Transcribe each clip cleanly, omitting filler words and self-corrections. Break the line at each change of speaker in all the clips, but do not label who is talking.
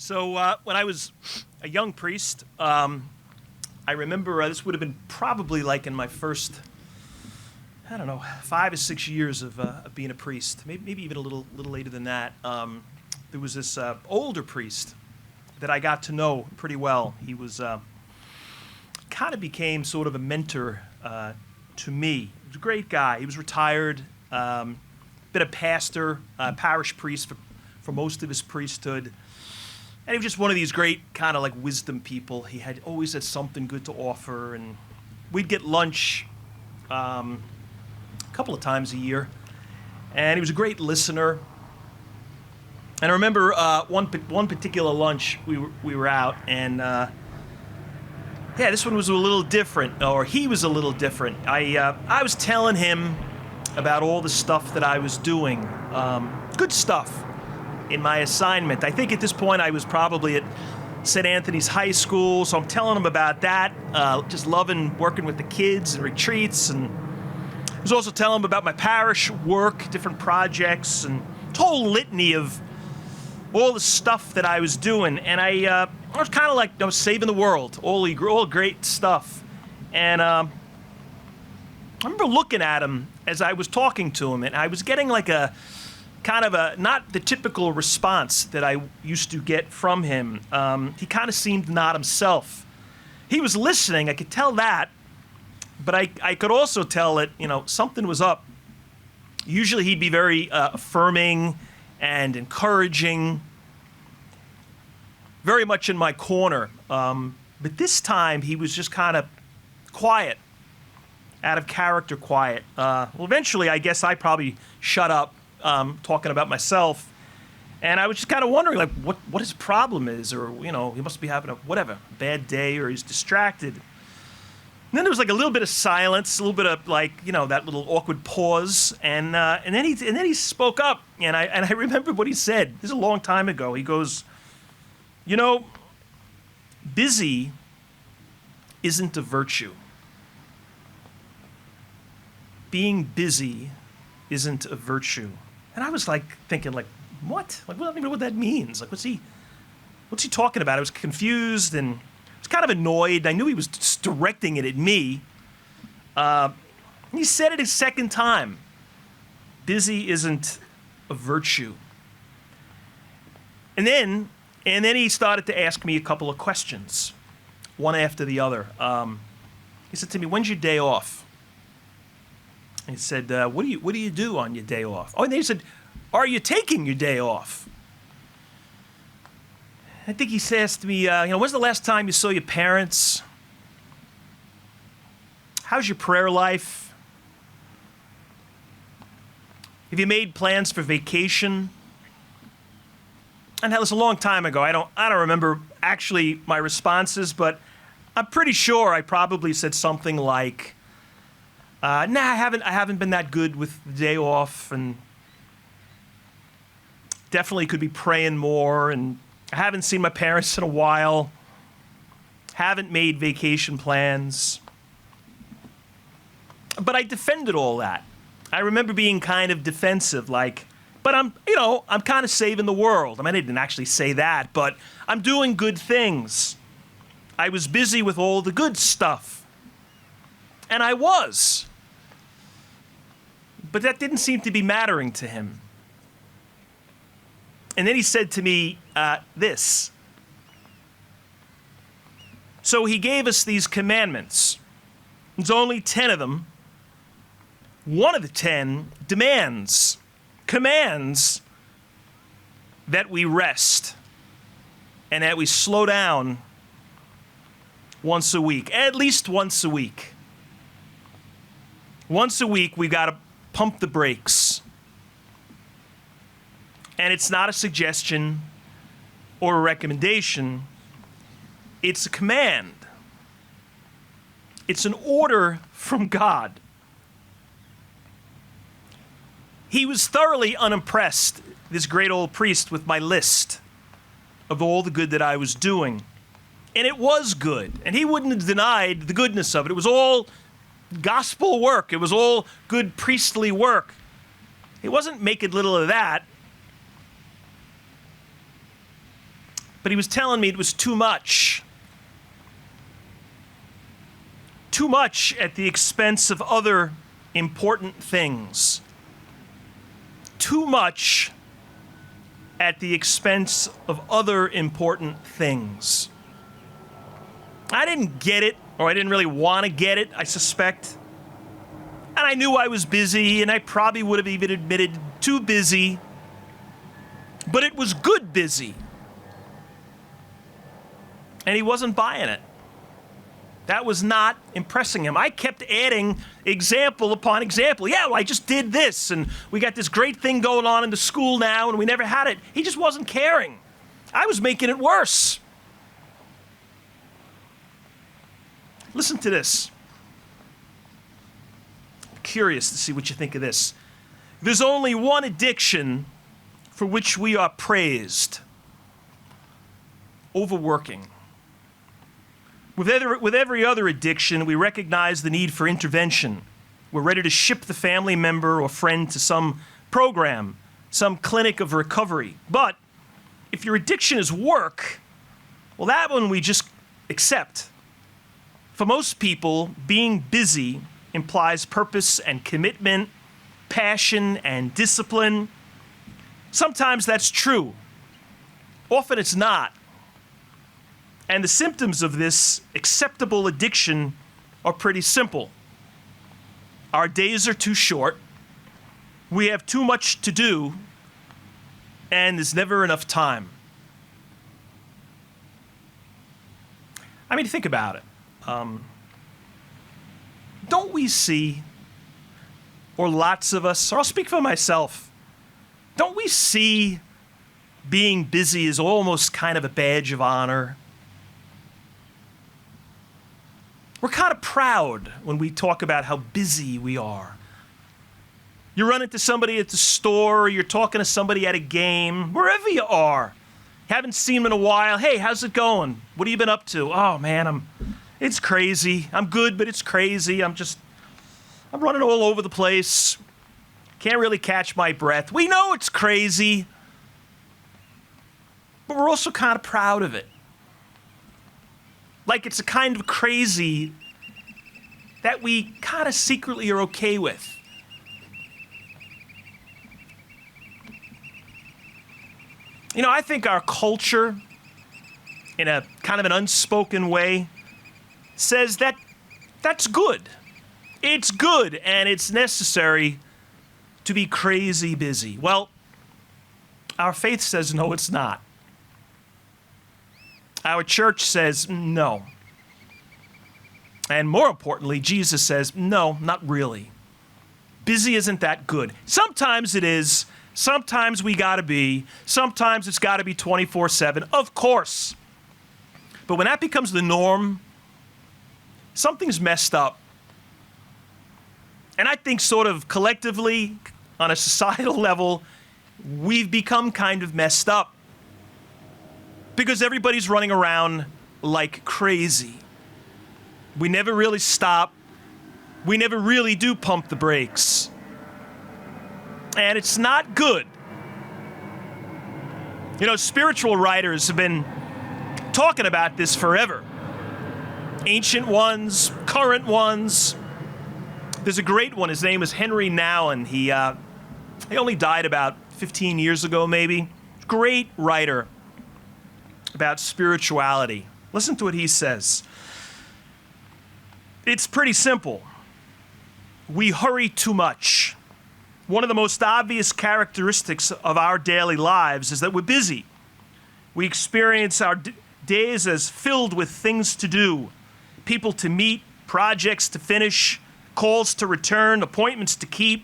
So when I was a young priest, I remember this would have been probably like in my first, I don't know, 5 or 6 years of being a priest, maybe even a little later than that. There was this older priest that I got to know pretty well. He was kind of became sort of a mentor to me. He was a great guy. He was retired, been a pastor, parish priest for most of his priesthood. And he was just one of these great kind of like wisdom people. He had always had something good to offer, and we'd get lunch a couple of times a year. And he was a great listener. And I remember one particular lunch we were out, and this one was a little different, or he was a little different. I was telling him about all the stuff that I was doing, good stuff in my assignment. I think at this point I was probably at St. Anthony's High School, so I'm telling him about that, just loving working with the kids and retreats, and I was also telling him about my parish work, different projects, and a whole litany of all the stuff that I was doing. And I was kind of like, I was saving the world, all great stuff. And I remember looking at him as I was talking to him, and I was getting like a kind of not the typical response that I used to get from him. He kind of seemed not himself. He was listening, I could tell that, but I could also tell that, something was up. Usually he'd be very affirming and encouraging, very much in my corner. But this time he was just kind of quiet, out of character quiet. Well, eventually I guess I probably shut up, talking about myself, and I was just kind of wondering, like, what his problem is, or he must be having a bad day, or he's distracted. And then there was like a little bit of silence, a little bit of like that little awkward pause, and then he spoke up, and I remember what he said. This is a long time ago. He goes, busy isn't a virtue. Being busy isn't a virtue. And I was like thinking, like, what? Like, well, I don't even know what that means. Like, what's he talking about? I was confused and I was kind of annoyed. I knew he was just directing it at me. He said it a second time. Busy isn't a virtue. And then he started to ask me a couple of questions, one after the other. He said to me, "When's your day off?" He said, what do you do on your day off? Oh, and then he said, "Are you taking your day off?" I think he asked me, when's the last time you saw your parents? How's your prayer life? Have you made plans for vacation? And that was a long time ago. I don't remember actually my responses, but I'm pretty sure I probably said something like, I haven't been that good with the day off, and definitely could be praying more, and I haven't seen my parents in a while, haven't made vacation plans. But I defended all that. I remember being kind of defensive, like, but I'm kind of saving the world. I mean, I didn't actually say that, but I'm doing good things. I was busy with all the good stuff. And I was. But that didn't seem to be mattering to him. And then he said to me this. So he gave us these commandments. There's only 10 of them. One of the 10 commands that we rest and that we slow down once a week, at least once a week. Once a week, we got to pump the brakes. And it's not a suggestion or a recommendation. It's a command. It's an order from God. He was thoroughly unimpressed, this great old priest, with my list of all the good that I was doing. And it was good. And he wouldn't have denied the goodness of it. It was all gospel work. It was all good priestly work. He wasn't making little of that. But he was telling me it was too much. Too much at the expense of other important things. Too much at the expense of other important things. I didn't get it, or I didn't really want to get it, I suspect. And I knew I was busy, and I probably would have even admitted too busy. But it was good busy. And he wasn't buying it. That was not impressing him. I kept adding example upon example. Yeah, well, I just did this, and we got this great thing going on in the school now, and we never had it. He just wasn't caring. I was making it worse. Listen to this. I'm curious to see what you think of this. There's only one addiction for which we are praised: overworking. With every other addiction, we recognize the need for intervention. We're ready to ship the family member or friend to some program, some clinic of recovery. But if your addiction is work, well, that one we just accept. For most people, being busy implies purpose and commitment, passion and discipline. Sometimes that's true. Often it's not. And the symptoms of this acceptable addiction are pretty simple. Our days are too short, we have too much to do, and there's never enough time. I mean, think about it. Don't we see, or lots of us, or I'll speak for myself, don't we see being busy as almost kind of a badge of honor? We're kind of proud when we talk about how busy we are. You run into somebody at the store, or you're talking to somebody at a game, wherever you are. Haven't seen them in a while. Hey, how's it going? What have you been up to? Oh, man, it's crazy. I'm good, but it's crazy. I'm running all over the place. Can't really catch my breath. We know it's crazy, but we're also kind of proud of it. Like it's a kind of crazy that we kind of secretly are okay with. You know, I think our culture, in a kind of an unspoken way, says that that's good. It's good and it's necessary to be crazy busy. Well, our faith says no, it's not. Our church says no. And more importantly, Jesus says, no, not really. Busy isn't that good. Sometimes it is. Sometimes we gotta be. Sometimes it's gotta be 24/7, of course. But when that becomes the norm, something's messed up. And I think sort of collectively, on a societal level, we've become kind of messed up. Because everybody's running around like crazy. We never really stop. We never really do pump the brakes. And it's not good. You know, spiritual writers have been talking about this forever. Ancient ones, current ones. There's a great one. His name is Henry Nouwen. He only died about 15 years ago, maybe. Great writer about spirituality. Listen to what he says. It's pretty simple. We hurry too much. One of the most obvious characteristics of our daily lives is that we're busy. We experience our days as filled with things to do, people to meet, projects to finish, calls to return, appointments to keep.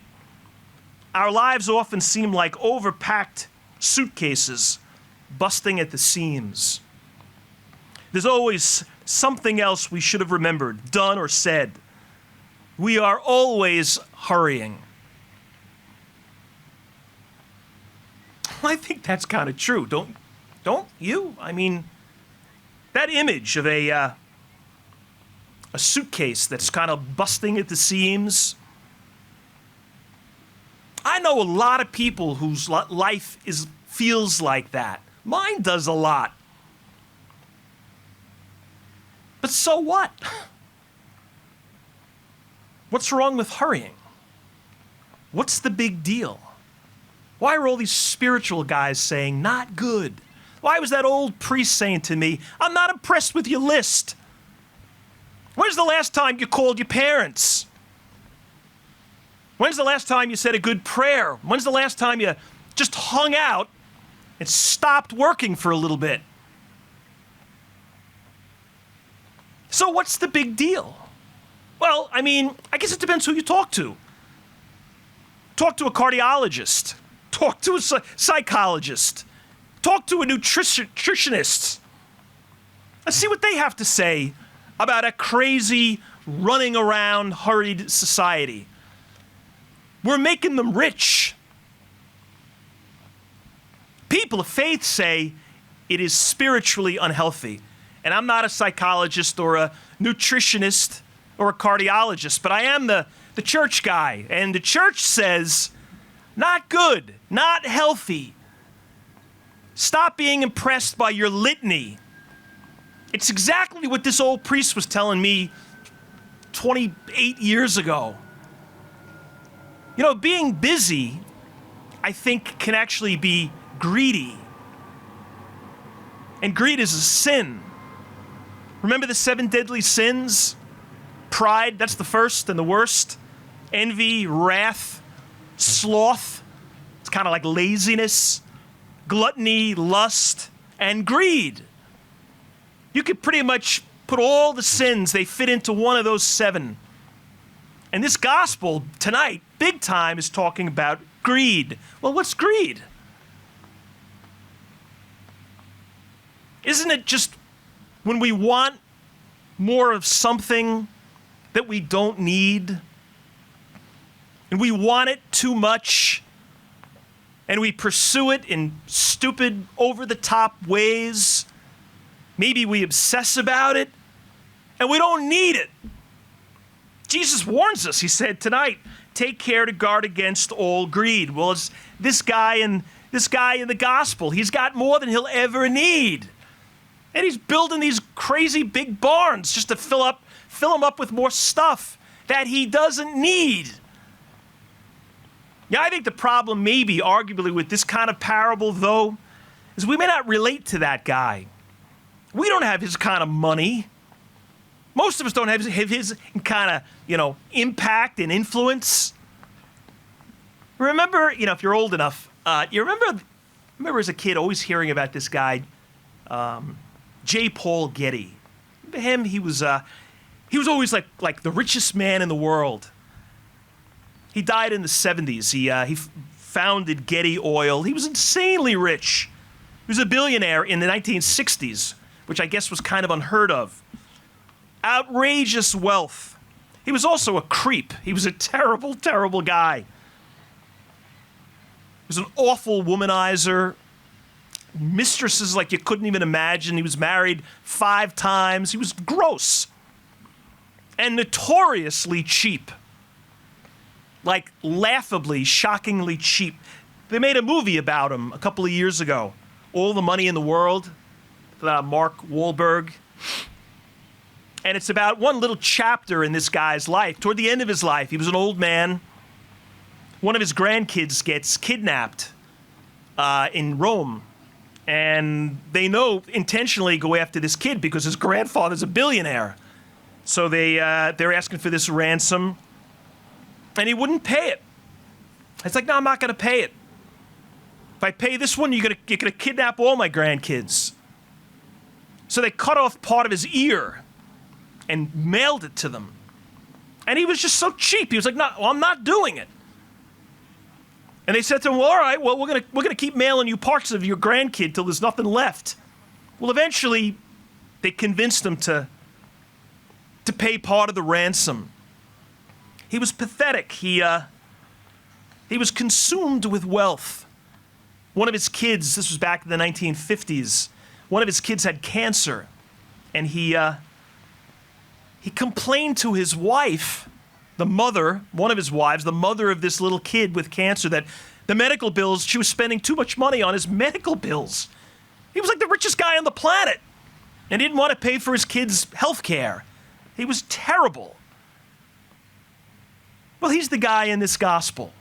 Our lives often seem like overpacked suitcases busting at the seams. There's always something else we should have remembered, done, or said. We are always hurrying. I think that's kind of true, don't you? I mean, that image of a suitcase that's kind of busting at the seams. I know a lot of people whose life feels like that. Mine does a lot. But so what? What's wrong with hurrying? What's the big deal? Why are all these spiritual guys saying, not good? Why was that old priest saying to me, I'm not impressed with your list? When's the last time you called your parents? When's the last time you said a good prayer? When's the last time you just hung out and stopped working for a little bit? So what's the big deal? Well, I mean, I guess it depends who you talk to. Talk to a cardiologist. Talk to a psychologist. Talk to a nutritionist. Let's see what they have to say about a crazy, running around, hurried society. We're making them rich. People of faith say it is spiritually unhealthy. And I'm not a psychologist or a nutritionist or a cardiologist, but I am the church guy. And the church says, not good, not healthy. Stop being impressed by your litany. It's exactly what this old priest was telling me 28 years ago. You know, being busy, I think, can actually be greedy. And greed is a sin. Remember the 7 deadly sins? Pride, that's the first and the worst. Envy, wrath, sloth. It's kind of like laziness. Gluttony, lust, and greed. You could pretty much put all the sins, they fit into one of those 7. And this gospel tonight, big time, is talking about greed. Well, what's greed? Isn't it just when we want more of something that we don't need, and we want it too much, and we pursue it in stupid, over-the-top ways? Maybe we obsess about it, and we don't need it. Jesus warns us. He said tonight, take care to guard against all greed. Well, it's this guy in the gospel. He's got more than he'll ever need. And he's building these crazy big barns just to fill him up with more stuff that he doesn't need. Yeah, I think the problem maybe, arguably, with this kind of parable, though, is we may not relate to that guy. We don't have his kind of money. Most of us don't have his kind of, impact and influence. Remember, if you're old enough, you remember as a kid always hearing about this guy, J. Paul Getty. Remember him? He was always like the richest man in the world. He died in the 70s. He founded Getty Oil. He was insanely rich. He was a billionaire in the 1960s, which I guess was kind of unheard of. Outrageous wealth. He was also a creep. He was a terrible, terrible guy. He was an awful womanizer. Mistresses like you couldn't even imagine. He was married 5 times. He was gross and notoriously cheap. Like laughably, shockingly cheap. They made a movie about him a couple of years ago. All the Money in the World. Mark Wahlberg. And it's about one little chapter in this guy's life. Toward the end of his life, he was an old man. One of his grandkids gets kidnapped in Rome. And they intentionally go after this kid because his grandfather's a billionaire. So they're asking for this ransom. And he wouldn't pay it. It's like, no, I'm not going to pay it. If I pay this one, you're going to kidnap all my grandkids. So they cut off part of his ear and mailed it to them. And he was just so cheap. He was like, no, well, I'm not doing it. And they said to him, well, all right, well, we're gonna keep mailing you parts of your grandkid till there's nothing left. Well, eventually, they convinced him to pay part of the ransom. He was pathetic. He was consumed with wealth. One of his kids, this was back in the 1950s, one of his kids had cancer. And he complained to his wife, the mother, one of his wives, the mother of this little kid with cancer, that the medical bills, she was spending too much money on his medical bills. He was like the richest guy on the planet. and didn't want to pay for his kids' health care. He was terrible. Well, he's the guy in this gospel.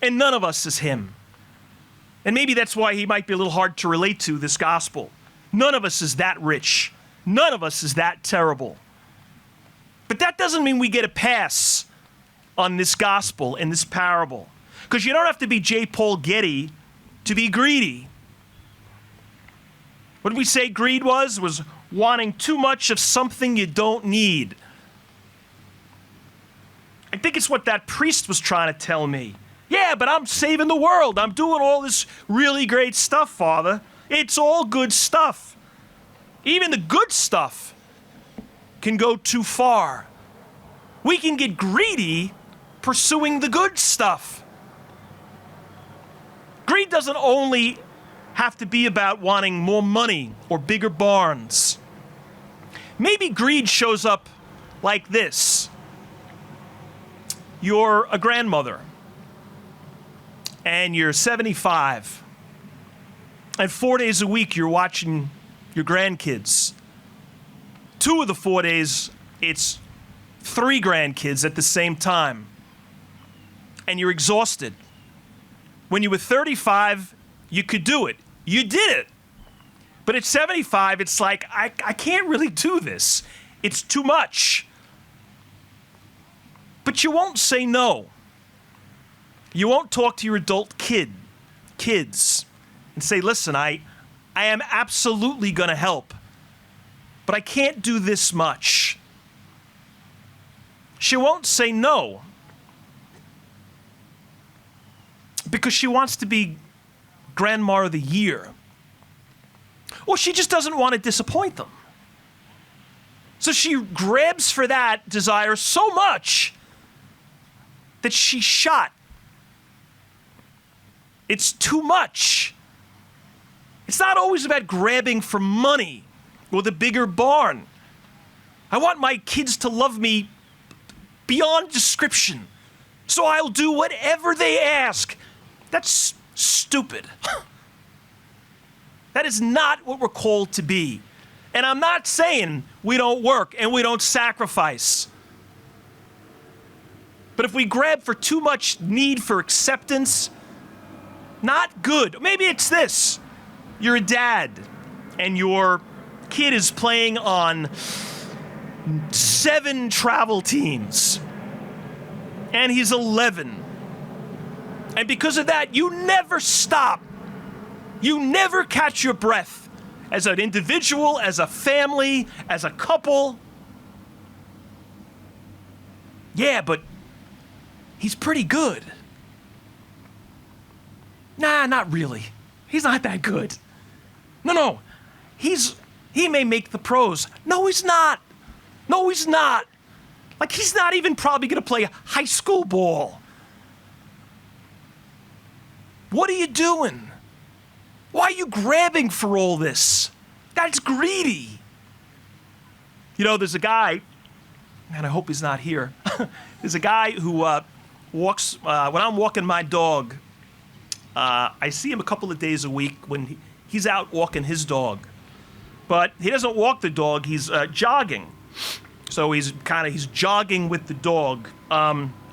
And none of us is him. And maybe that's why he might be a little hard to relate to, this gospel. None of us is that rich. None of us is that terrible. But that doesn't mean we get a pass on this gospel and this parable. Because you don't have to be J. Paul Getty to be greedy. What did we say greed was? Was wanting too much of something you don't need. I think it's what that priest was trying to tell me. Yeah, but I'm saving the world. I'm doing all this really great stuff, Father. It's all good stuff. Even the good stuff can go too far. We can get greedy pursuing the good stuff. Greed doesn't only have to be about wanting more money or bigger barns. Maybe greed shows up like this. You're a grandmother, and you're 75, and 4 days a week you're watching your grandkids. 2 of the 4 days, it's 3 grandkids at the same time, and you're exhausted. When you were 35, you could do it. You did it. But at 75, it's like, I can't really do this. It's too much. But you won't say no. You won't talk to your adult kids and say, listen, I am absolutely going to help, but I can't do this much. She won't say no because she wants to be Grandma of the Year. Or she just doesn't want to disappoint them. So she grabs for that desire so much that she's shot. It's too much. It's not always about grabbing for money or the bigger barn. I want my kids to love me beyond description, so I'll do whatever they ask. That's stupid. That is not what we're called to be. And I'm not saying we don't work and we don't sacrifice. But if we grab for too much need for acceptance, not good. Maybe it's this. You're a dad, and your kid is playing on 7 travel teams, and he's 11. And because of that, you never stop. You never catch your breath as an individual, as a family, as a couple. Yeah, but he's pretty good. Nah, not really. He's not that good. No. He may make the pros. No, he's not. No, he's not. Like, he's not even probably going to play high school ball. What are you doing? Why are you grabbing for all this? That's greedy. You know, there's a guy, and I hope he's not here. There's a guy who walks, when I'm walking my dog, I see him a couple of days a week when he's out walking his dog. But he doesn't walk the dog, he's jogging. So he's jogging with the dog.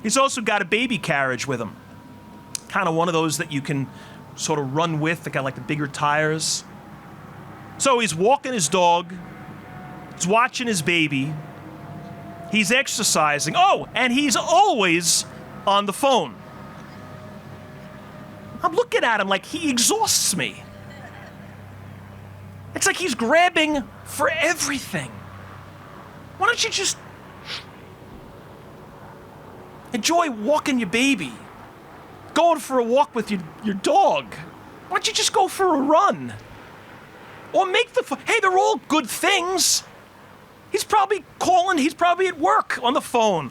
He's also got a baby carriage with him. Kind of one of those that you can sort of run with, that got like the bigger tires. So he's walking his dog, he's watching his baby, he's exercising. Oh, and he's always on the phone. I'm looking at him like he exhausts me. It's like he's grabbing for everything. Why don't you just enjoy walking your baby? Going for a walk with your dog. Why don't you just go for a run? Or make hey, they're all good things. He's probably calling, he's probably at work on the phone.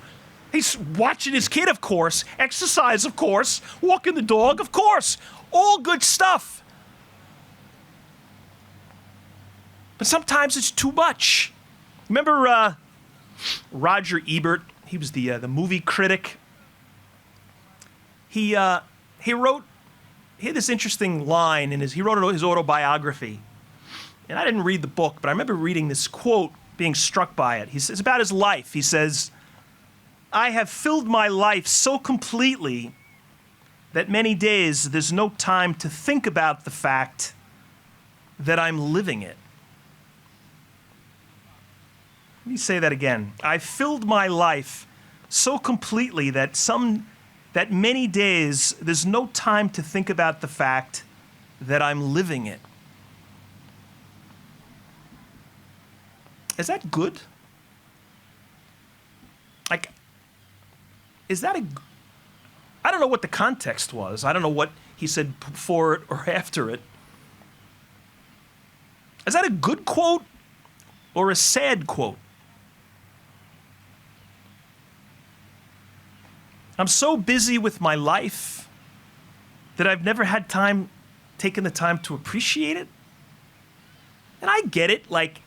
He's watching his kid, of course. Exercise, of course. Walking the dog, of course. All good stuff. But sometimes it's too much. Remember Roger Ebert? He was the movie critic. He had this interesting line he wrote his autobiography. And I didn't read the book, but I remember reading this quote, being struck by it. He says, about his life, he says, "I have filled my life so completely that many days there's no time to think about the fact that I'm living it." Let me say that again. I've filled my life so completely that many days there's no time to think about the fact that I'm living it. Is that good? Like, is that I don't know what the context was. I don't know what he said before it or after it. Is that a good quote or a sad quote? I'm so busy with my life that I've never had taken the time to appreciate it. And I get it, like,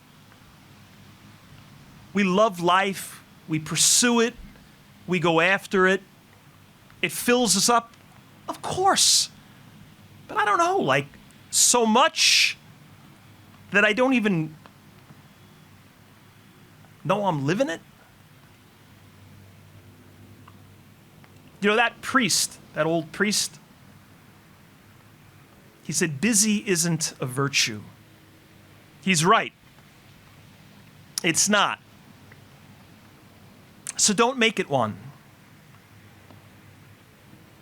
we love life, we pursue it, we go after it, it fills us up, of course. But I don't know, like, so much that I don't even know I'm living it. You know, that priest, that old priest, he said, busy isn't a virtue. He's right. It's not. So don't make it one.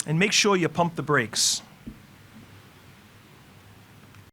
And make sure you pump the brakes.